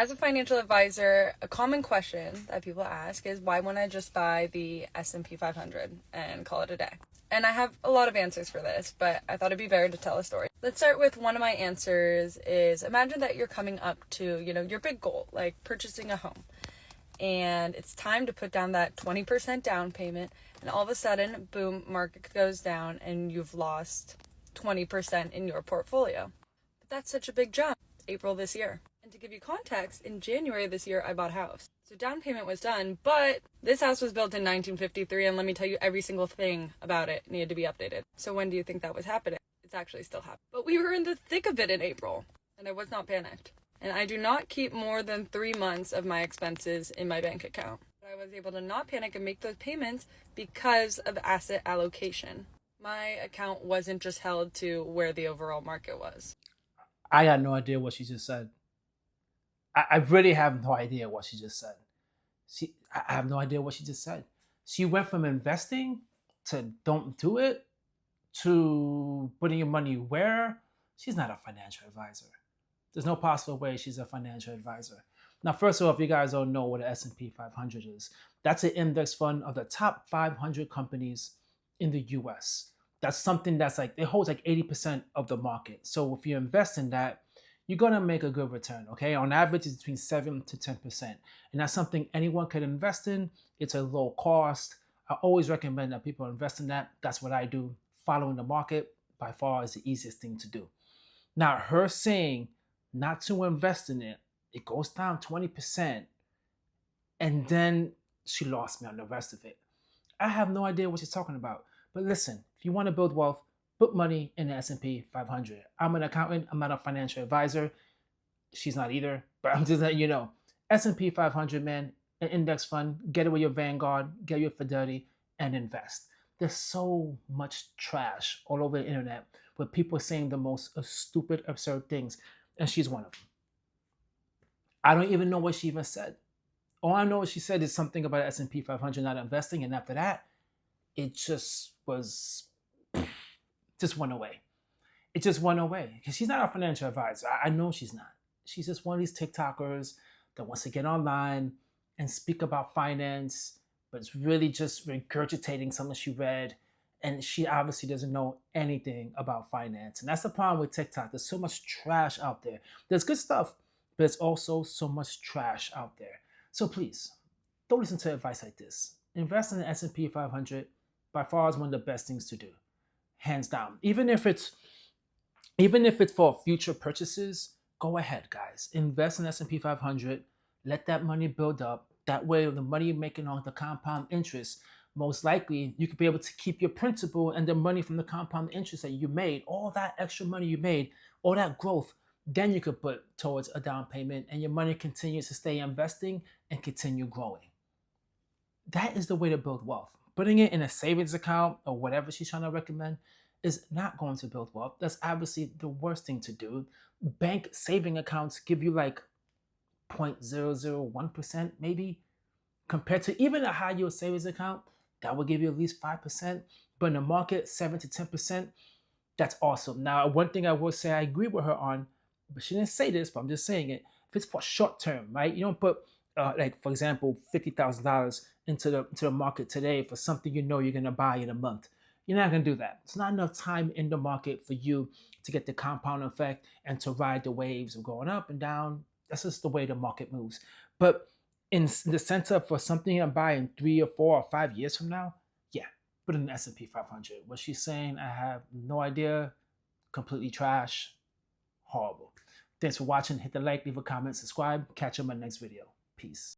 As a financial advisor, a common question that people ask is, why wouldn't I just buy the S&P 500 and call it a day? And I have a lot of answers for this, but I thought it'd be better to tell a story. Let's start with one of my answers is, imagine that you're coming up to, your big goal, like purchasing a home. And it's time to put down that 20% down payment, and all of a sudden, boom, market goes down and you've lost 20% in your portfolio. But that's such a big jump. April this year. And to give you context, in January this year, I bought a house. So down payment was done, but this house was built in 1953, and let me tell you, every single thing about it needed to be updated. So when do you think that was happening? It's actually still happening. But we were in the thick of it in April, and I was not panicked. And I do not keep more than 3 months of my expenses in my bank account. But I was able to not panic and make those payments because of asset allocation. My account wasn't just held to where the overall market was. I got no idea what she just said. I really have no idea what she just said. I have no idea what she just said. She went from investing to don't do it to putting your money where. She's not a financial advisor. There's no possible way she's a financial advisor. Now, first of all, if you guys don't know what the S&P 500 is, that's an index fund of the top 500 companies in the US. That's something that's like, it holds like 80% of the market. So if you invest in that, you're going to make a good return, okay? On average, it's between 7 to 10%. And that's something anyone can invest in. It's a low cost. I always recommend that people invest in that. That's what I do. Following the market, by far, is the easiest thing to do. Now, her saying not to invest in it, it goes down 20%. And then she lost me on the rest of it. I have no idea what she's talking about. But listen, if you want to build wealth, put money in the S&P 500. I'm an accountant. I'm not a financial advisor. She's not either. But I'm just letting you know. S&P 500, man, an index fund. Get it with your Vanguard. Get your Fidelity and invest. There's so much trash all over the internet with people saying the most stupid, absurd things. And she's one of them. I don't even know what she even said. All I know is she said is something about S&P 500 not investing. And after that, it just went away. It just went away because she's not a financial advisor. I know she's not. She's just one of these TikTokers that wants to get online and speak about finance, but it's really just regurgitating something she read. And she obviously doesn't know anything about finance. And that's the problem with TikTok. There's so much trash out there. There's good stuff, but there's also so much trash out there. So please, don't listen to advice like this. Invest in the S&P 500. By far is one of the best things to do. Hands down. Even if it's for future purchases, go ahead, guys. Invest in S&P 500. Let that money build up. That way, the money you're making on the compound interest, most likely you could be able to keep your principal and the money from the compound interest that you made, all that extra money you made, all that growth, then you could put towards a down payment and your money continues to stay investing and continue growing. That is the way to build wealth. Putting it in a savings account or whatever she's trying to recommend is not going to build wealth. That's obviously the worst thing to do. Bank saving accounts give you like 0.001% maybe, compared to even a high yield savings account that will give you at least 5%. But in the market, 7 to 10%, that's awesome. Now, one thing I will say I agree with her on, but she didn't say this, but I'm just saying it. If it's for short term, right? You don't put like, for example, $50,000 into the market today for something you know you're going to buy in a month. You're not going to do that. It's not enough time in the market for you to get the compound effect and to ride the waves of going up and down. That's just the way the market moves. But in the sense of for something you buy in 3 or 4 or 5 years from now, yeah, put in the S&P 500. What she's saying, I have no idea. Completely trash. Horrible. Thanks for watching. Hit the like, leave a comment, subscribe. Catch you in my next video. Peace.